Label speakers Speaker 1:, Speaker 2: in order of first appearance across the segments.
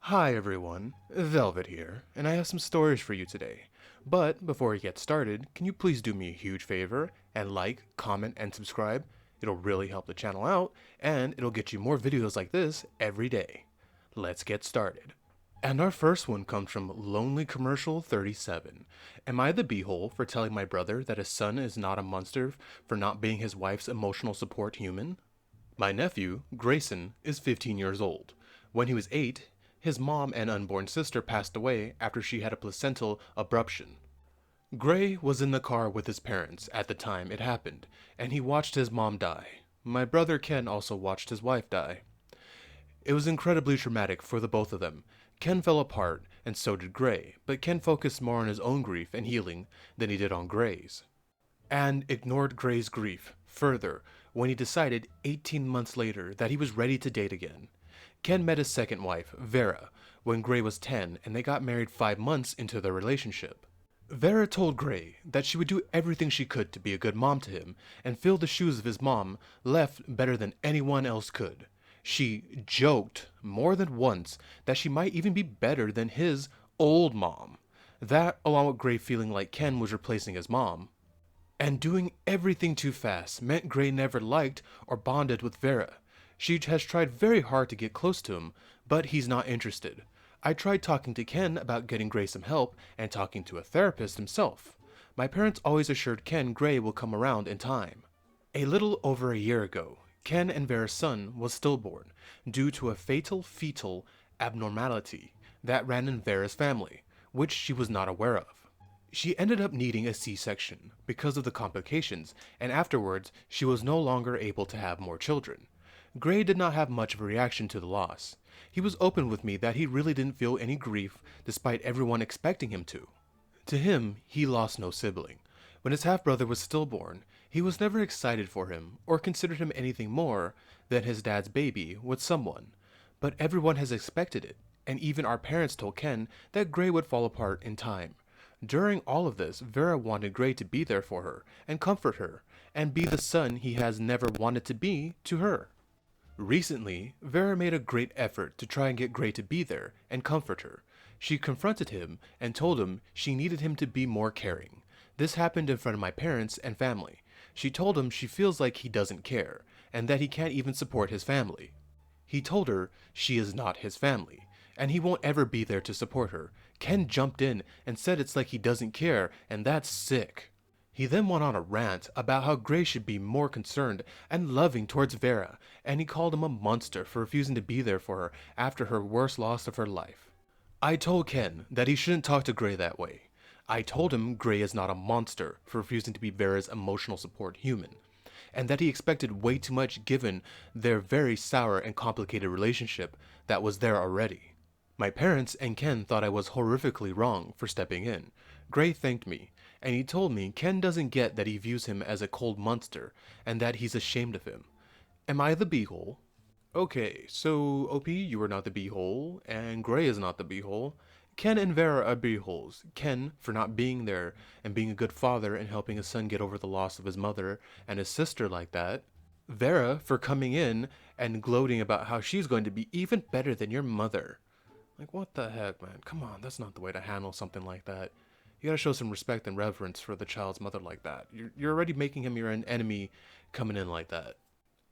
Speaker 1: Hi everyone, Velvet here, and I have some stories for you today. But before we get started, can you please do me a huge favor and like, comment, and subscribe? It'll really help the channel out, and it'll get you more videos like this every day. Let's get started. And our first one comes from Lonely Commercial 37. Am I the beehole for telling my brother that his son is not a monster for not being his wife's emotional support human? My nephew, Grayson, is 15 years old. When he was 8, his mom and unborn sister passed away after she had a placental abruption. Gray was in the car with his parents at the time it happened, and he watched his mom die. My brother Ken also watched his wife die. It was incredibly traumatic for the both of them. Ken fell apart, and so did Gray, but Ken focused more on his own grief and healing than he did on Gray's, and ignored Gray's grief further when he decided 18 months later that he was ready to date again. Ken met his second wife, Vera, when Gray was 10, and they got married 5 months into their relationship. Vera told Gray that she would do everything she could to be a good mom to him and fill the shoes of his mom left better than anyone else could. She joked more than once that she might even be better than his old mom. That, along with Gray feeling like Ken was replacing his mom, and doing everything too fast meant Gray never liked or bonded with Vera. She has tried very hard to get close to him, but he's not interested. I tried talking to Ken about getting Gray some help and talking to a therapist himself. My parents always assured Ken Gray will come around in time. A little over a year ago, Ken and Vera's son was stillborn due to a fatal fetal abnormality that ran in Vera's family, which she was not aware of. She ended up needing a C-section because of the complications, and afterwards she was no longer able to have more children. Gray did not have much of a reaction to the loss. He was open with me that he really didn't feel any grief despite everyone expecting him to. To him, he lost no sibling. When his half-brother was stillborn, he was never excited for him or considered him anything more than his dad's baby with someone. But everyone has expected it, and even our parents told Ken that Gray would fall apart in time. During all of this, Vera wanted Gray to be there for her and comfort her and be the son he has never wanted to be to her. Recently, Vera made a great effort to try and get Gray to be there and comfort her. She confronted him and told him she needed him to be more caring. This happened in front of my parents and family. She told him she feels like he doesn't care and that he can't even support his family. He told her she is not his family and he won't ever be there to support her. Ken jumped in and said it's like he doesn't care, and that's sick. He then went on a rant about how Gray should be more concerned and loving towards Vera, and he called him a monster for refusing to be there for her after her worst loss of her life. I told Ken that he shouldn't talk to Gray that way. I told him Gray is not a monster for refusing to be Vera's emotional support human, and that he expected way too much given their very sour and complicated relationship that was there already. My parents and Ken thought I was horrifically wrong for stepping in. Gray thanked me, and he told me Ken doesn't get that he views him as a cold monster, and that he's ashamed of him. Am I the beehole? Okay, so OP, you are not the beehole, and Gray is not the beehole. Ken and Vera are beeholes. Ken for not being there and being a good father and helping his son get over the loss of his mother and his sister like that. Vera for coming in and gloating about how she's going to be even better than your mother. Like, what the heck, man? Come on, that's not the way to handle something like that. You gotta show some respect and reverence for the child's mother like that. You're already making him your enemy coming in like that.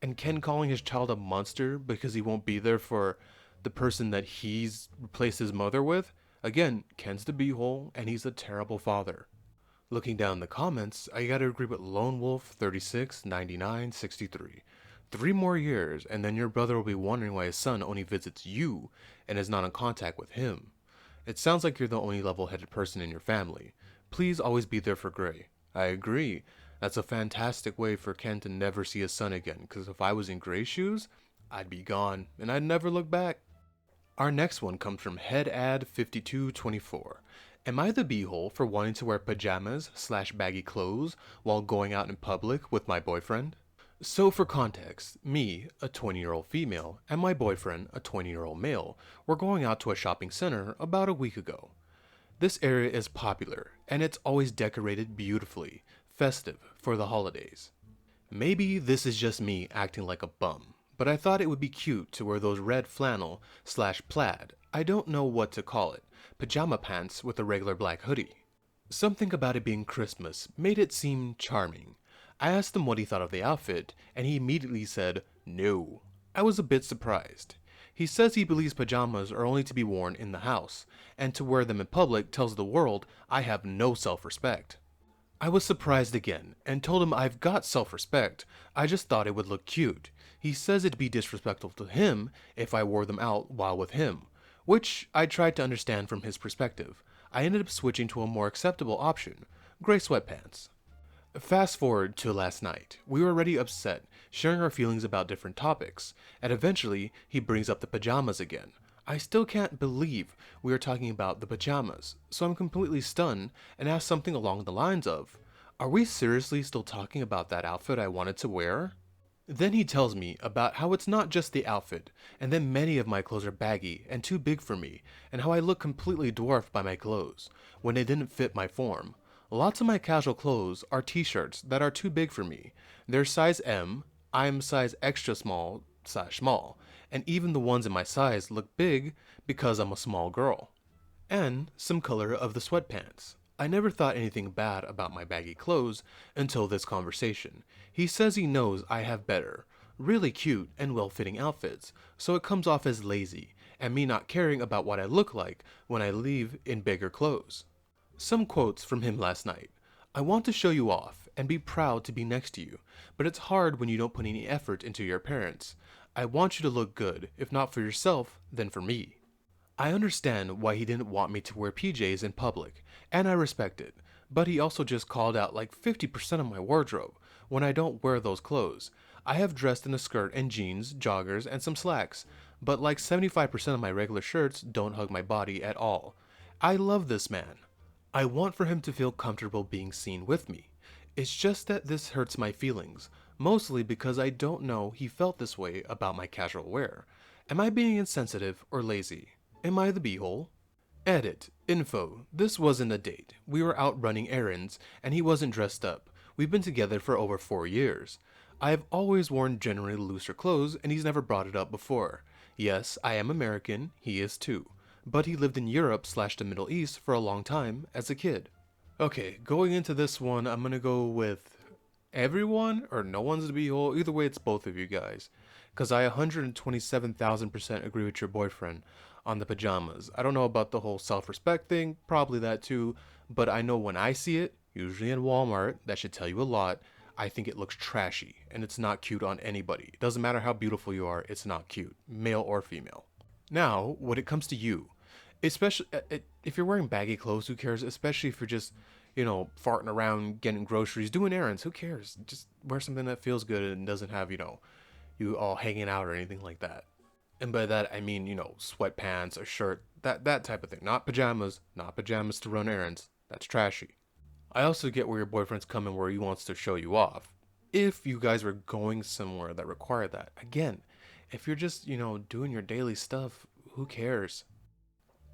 Speaker 1: And Ken calling his child a monster because he won't be there for the person that he's replaced his mother with? Again, Ken's the beehole, and he's a terrible father. Looking down the comments, I gotta agree with Lone Wolf 36 99 63. 3 more years, and then your brother will be wondering why his son only visits you and is not in contact with him. It sounds like you're the only level-headed person in your family. Please always be there for Gray. I agree. That's a fantastic way for Ken to never see his son again, because if I was in Gray's shoes, I'd be gone, and I'd never look back. Our next one comes from HeadAd5224. Am I the beehole for wanting to wear pajamas/baggy clothes while going out in public with my boyfriend? So for context, me, a 20-year-old female, and my boyfriend, a 20-year-old male, were going out to a shopping center about a week ago. This area is popular, and it's always decorated beautifully, festive for the holidays. Maybe this is just me acting like a bum, but I thought it would be cute to wear those red flannel/plaid I don't know what to call it, pajama pants with a regular black hoodie. Something about it being Christmas made it seem charming. I asked him what he thought of the outfit, and he immediately said, no. I was a bit surprised. He says he believes pajamas are only to be worn in the house, and to wear them in public tells the world I have no self-respect. I was surprised again, and told him I've got self-respect, I just thought it would look cute. He says it'd be disrespectful to him if I wore them out while with him, which I tried to understand from his perspective. I ended up switching to a more acceptable option, gray sweatpants. Fast forward to last night. We were already upset, sharing our feelings about different topics, and eventually he brings up the pajamas again. I still can't believe we are talking about the pajamas, so I'm completely stunned and ask something along the lines of, are we seriously still talking about that outfit I wanted to wear? Then he tells me about how it's not just the outfit, and then many of my clothes are baggy and too big for me, and how I look completely dwarfed by my clothes, when they didn't fit my form. Lots of my casual clothes are t-shirts that are too big for me. They're size M, I'm size extra small, and even the ones in my size look big because I'm a small girl. And some color of the sweatpants. I never thought anything bad about my baggy clothes until this conversation. He says he knows I have better, really cute and well-fitting outfits, so it comes off as lazy, and me not caring about what I look like when I leave in bigger clothes. Some quotes from him last night. I want to show you off and be proud to be next to you, but it's hard when you don't put any effort into your appearance. I want you to look good, if not for yourself, then for me. I understand why he didn't want me to wear PJs in public, and I respect it, but he also just called out like 50% of my wardrobe when I don't wear those clothes. I have dressed in a skirt and jeans, joggers, and some slacks, but like 75% of my regular shirts don't hug my body at all. I love this man. I want for him to feel comfortable being seen with me. It's just that this hurts my feelings, mostly because I don't know he felt this way about my casual wear. Am I being insensitive or lazy? Am I the beehole? Edit. Info. This wasn't a date. We were out running errands, and he wasn't dressed up. We've been together for over 4 years. I have always worn generally looser clothes, and he's never brought it up before. Yes, I am American, he is too. But he lived in Europe/the Middle East for a long time as a kid. Okay, going into this one, I'm gonna go with everyone or no one's the beehole. Either way, it's both of you guys. Because I 127,000% agree with your boyfriend on the pajamas. I don't know about the whole self-respect thing, probably that too, but I know when I see it, usually in Walmart, that should tell you a lot, I think it looks trashy, and it's not cute on anybody. It doesn't matter how beautiful you are, it's not cute, male or female. Now, when it comes to you, especially if you're wearing baggy clothes, who cares? Especially if you're just, farting around, getting groceries, doing errands, who cares? Just wear something that feels good and doesn't have, you all hanging out or anything like that. And by that, I mean, sweatpants, a shirt, that type of thing. Not pajamas to run errands. That's trashy. I also get where your boyfriend's coming where he wants to show you off. If you guys were going somewhere that required that. Again, if you're just, doing your daily stuff, who cares?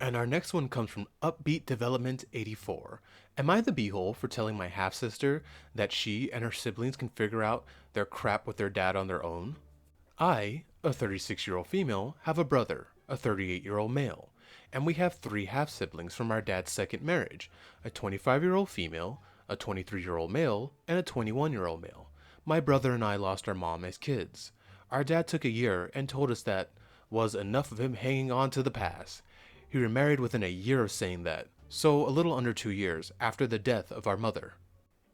Speaker 1: And our next one comes from Upbeat Development 84. Am I the beehole for telling my half-sister that she and her siblings can figure out their crap with their dad on their own? I, a 36-year-old female, have a brother, a 38-year-old male, and we have 3 half-siblings from our dad's second marriage, a 25-year-old female, a 23-year-old male, and a 21-year-old male. My brother and I lost our mom as kids. Our dad took a year and told us that was enough of him hanging on to the past. He remarried within a year of saying that, so a little under 2 years after the death of our mother.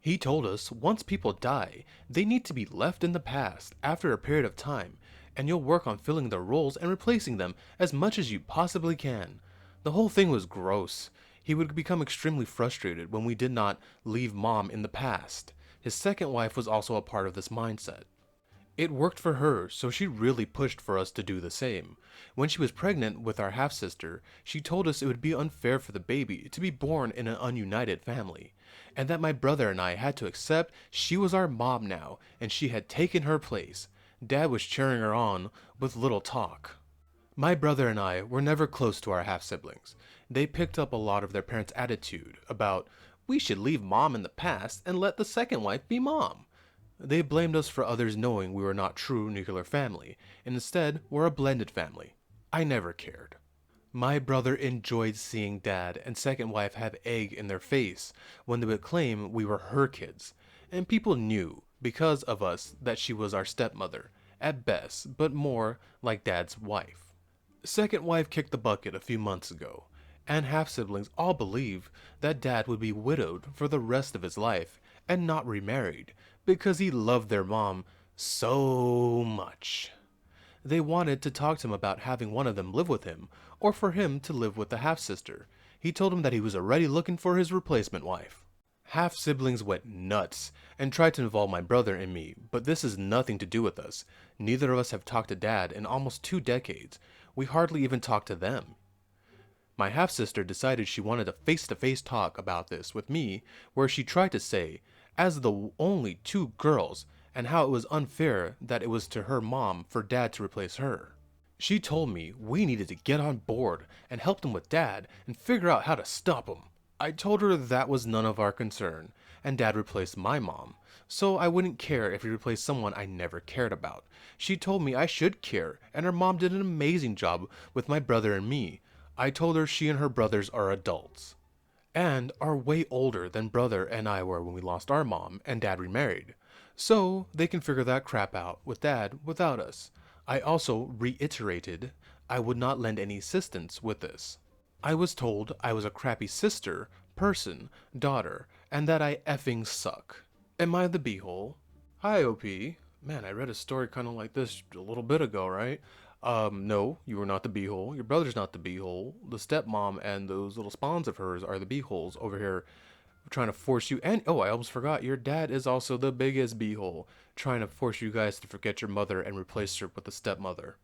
Speaker 1: He told us once people die, they need to be left in the past after a period of time, and you'll work on filling their roles and replacing them as much as you possibly can. The whole thing was gross. He would become extremely frustrated when we did not leave mom in the past. His second wife was also a part of this mindset. It worked for her, so she really pushed for us to do the same. When she was pregnant with our half-sister, she told us it would be unfair for the baby to be born in an ununited family, and that my brother and I had to accept she was our mom now, and she had taken her place. Dad was cheering her on with little talk. My brother and I were never close to our half-siblings. They picked up a lot of their parents' attitude about, we should leave mom in the past and let the second wife be mom. They blamed us for others knowing we were not true nuclear family, and instead were a blended family. I never cared. My brother enjoyed seeing dad and second wife have egg in their face when they would claim we were her kids, and people knew, because of us, that she was our stepmother, at best, but more like dad's wife. Second wife kicked the bucket a few months ago, and half siblings all believe that dad would be widowed for the rest of his life and not remarried because he loved their mom so much. They wanted to talk to him about having one of them live with him, or for him to live with the half sister. He told him that he was already looking for his replacement wife. Half siblings went nuts and tried to involve my brother and me, but this has nothing to do with us. Neither of us have talked to dad in almost 2 decades. We hardly even talk to them. My half sister decided she wanted a face to face talk about this with me, where she tried to say, as the only two girls, and how it was unfair that it was to her mom for dad to replace her. She told me we needed to get on board and help them with dad and figure out how to stop him. I told her that was none of our concern, and dad replaced my mom, so I wouldn't care if he replaced someone I never cared about. She told me I should care, and her mom did an amazing job with my brother and me. I told her she and her brothers are adults and are way older than brother and I were when we lost our mom and dad remarried. So they can figure that crap out with dad without us. I also reiterated I would not lend any assistance with this. I was told I was a crappy sister, person, daughter, and that I effing suck. Am I the beehole? Hi, OP. Man, I read a story kind of like this a little bit ago, right? No, you are not the beehole. Your brother's not the beehole. The stepmom and those little spawns of hers are the beeholes over here trying to force you. And, oh, I almost forgot, your dad is also the biggest beehole, trying to force you guys to forget your mother and replace her with a stepmother.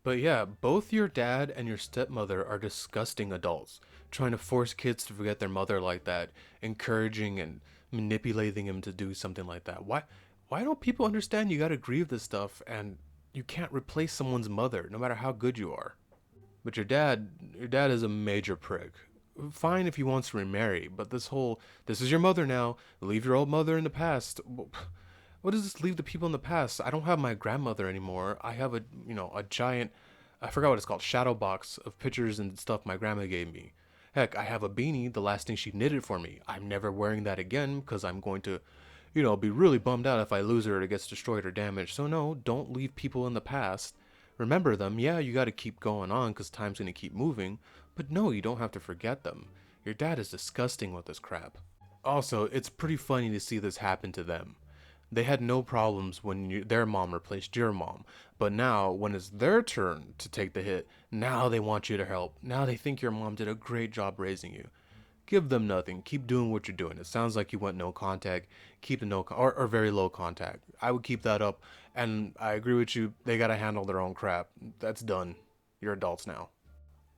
Speaker 1: But yeah, both your dad and your stepmother are disgusting adults, trying to force kids to forget their mother like that, encouraging and manipulating them to do something like that. Why don't people understand you gotta grieve this stuff and you can't replace someone's mother, no matter how good you are? But your dad is a major prick. Fine if he wants to remarry, but this is your mother now, leave your old mother in the past. What does this leave the people in the past? I don't have my grandmother anymore. I have a giant, I forgot what it's called, shadow box of pictures and stuff my grandma gave me. Heck, I have a beanie, the last thing she knitted for me. I'm never wearing that again because I'm going to, be really bummed out if I lose her or it gets destroyed or damaged. So no, don't leave people in the past. Remember them. Yeah, you got to keep going on because time's going to keep moving. But no, you don't have to forget them. Your dad is disgusting with this crap. Also, it's pretty funny to see this happen to them. They had no problems when their mom replaced your mom, but now when it's their turn to take the hit, now they want you to help. Now they think your mom did a great job raising you. Give them nothing. Keep doing what you're doing. It sounds like you went no contact. Keep the or very low contact. I would keep that up, and I agree with you. They gotta handle their own crap. That's done. You're adults now.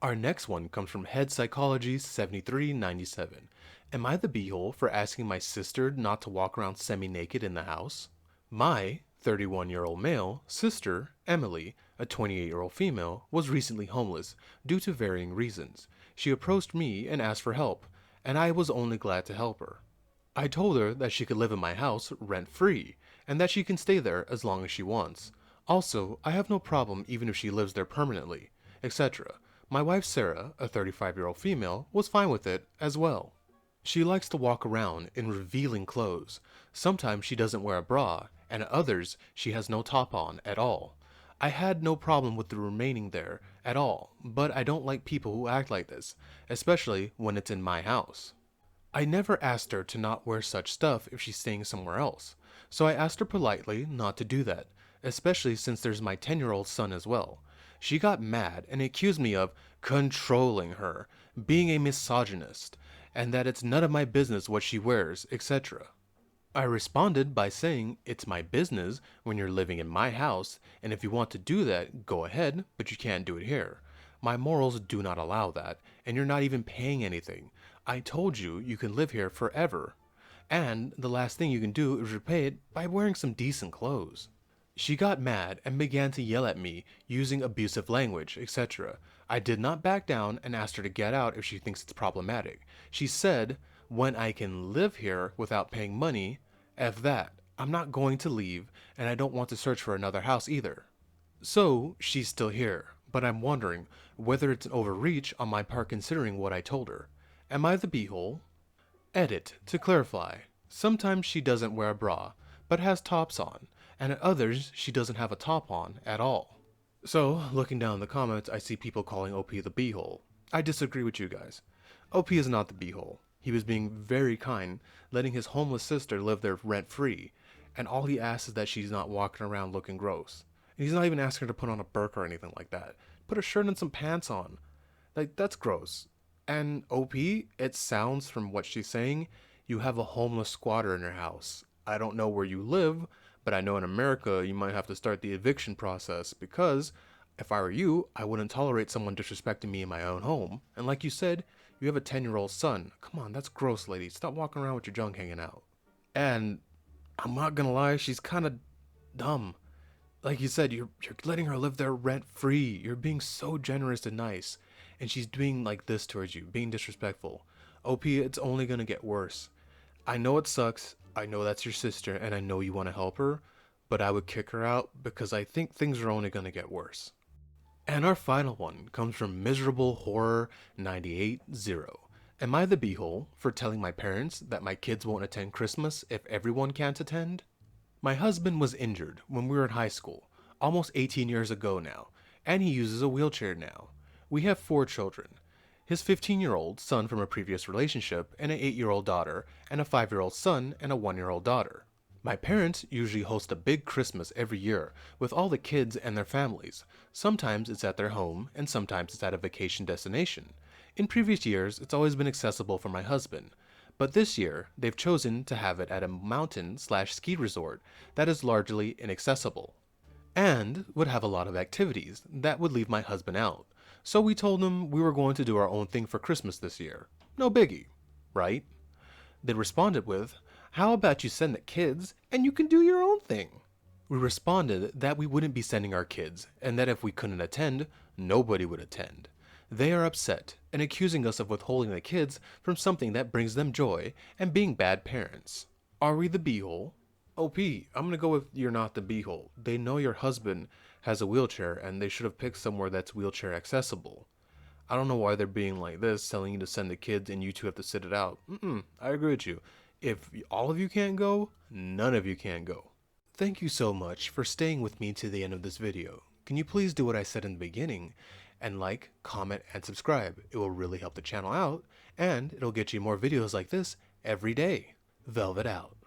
Speaker 1: Our next one comes from Head Psychology 7397. Am I the beehole for asking my sister not to walk around semi-naked in the house? My 31-year-old male sister, Emily, a 28-year-old female, was recently homeless due to varying reasons. She approached me and asked for help, and I was only glad to help her. I told her that she could live in my house rent-free, and that she can stay there as long as she wants. Also, I have no problem even if she lives there permanently, etc. My wife Sarah, a 35-year-old female, was fine with it as well. She likes to walk around in revealing clothes. Sometimes she doesn't wear a bra, and at others she has no top on at all. I had no problem with the remaining there at all, but I don't like people who act like this, especially when it's in my house. I never asked her to not wear such stuff if she's staying somewhere else, so I asked her politely not to do that, especially since there's my 10-year-old son as well. She got mad and accused me of controlling her, being a misogynist, and that it's none of my business what she wears, etc. I responded by saying it's my business when you're living in my house, and if you want to do that, go ahead, but you can't do it here. My morals do not allow that, and you're not even paying anything. I told you you can live here forever, and the last thing you can do is repay it by wearing some decent clothes. She got mad and began to yell at me using abusive language, etc. I did not back down and asked her to get out if she thinks it's problematic. She said, when I can live here without paying money, F that. I'm not going to leave, and I don't want to search for another house either. So, she's still here, But I'm wondering whether it's an overreach on my part considering what I told her. Am I the beehole? Edit. To clarify, sometimes she doesn't wear a bra, but has tops on, and at others she doesn't have a top on at all. So, looking down the comments, I see people calling OP the beehole. I disagree with you guys. OP is not the beehole. He was being very kind, letting his homeless sister live there rent-free, and all he asks is that she's not walking around looking gross. And he's not even asking her to put on a burqa or anything like that. Put a shirt and some pants on. Like, that's gross. And OP, it sounds from what she's saying, you have a homeless squatter in your house. I don't know where you live, but I know in America you might have to start the eviction process because if I were you, I wouldn't tolerate someone disrespecting me in my own home. And like you said, you have a 10-year-old son. Come on, that's gross, lady. Stop walking around with your junk hanging out. And I'm not gonna lie, she's kind of dumb. Like you said, you're letting her live there rent free. You're being so generous and nice, and she's doing like this towards you, being disrespectful. OP, it's only gonna get worse. I know it sucks. I know that's your sister, and I know you want to help her, but I would kick her out because I think things are only gonna get worse. And our final one comes from Miserable Horror 980. Am I the beehole for telling my parents that my kids won't attend Christmas if everyone can't attend? My husband was injured when we were in high school, almost 18 years ago now, and he uses a wheelchair now. We have 4 children. His 15-year-old son from a previous relationship, and an 8-year-old daughter, and a 5-year-old son, and a 1-year-old daughter. My parents usually host a big Christmas every year with all the kids and their families. Sometimes it's at their home, and sometimes it's at a vacation destination. In previous years, it's always been accessible for my husband. But this year, they've chosen to have it at a mountain/ski resort that is largely inaccessible and would have a lot of activities that would leave my husband out. So we told him we were going to do our own thing for Christmas this year. No biggie, right? They responded with, "How about you send the kids and you can do your own thing?" We responded that we wouldn't be sending our kids and that if we couldn't attend, nobody would attend. They are upset and accusing us of withholding the kids from something that brings them joy and being bad parents. Are we the beehole? OP, I'm gonna go with you're not the beehole. They know your husband has a wheelchair and they should have picked somewhere that's wheelchair accessible. I don't know why they're being like this, telling you to send the kids and you two have to sit it out. I agree with you. If all of you can't go, none of you can go. Thank you so much for staying with me to the end of this video. Can you please do what I said in the beginning and like, comment, and subscribe? It will really help the channel out and it'll get you more videos like this every day. Velvet out.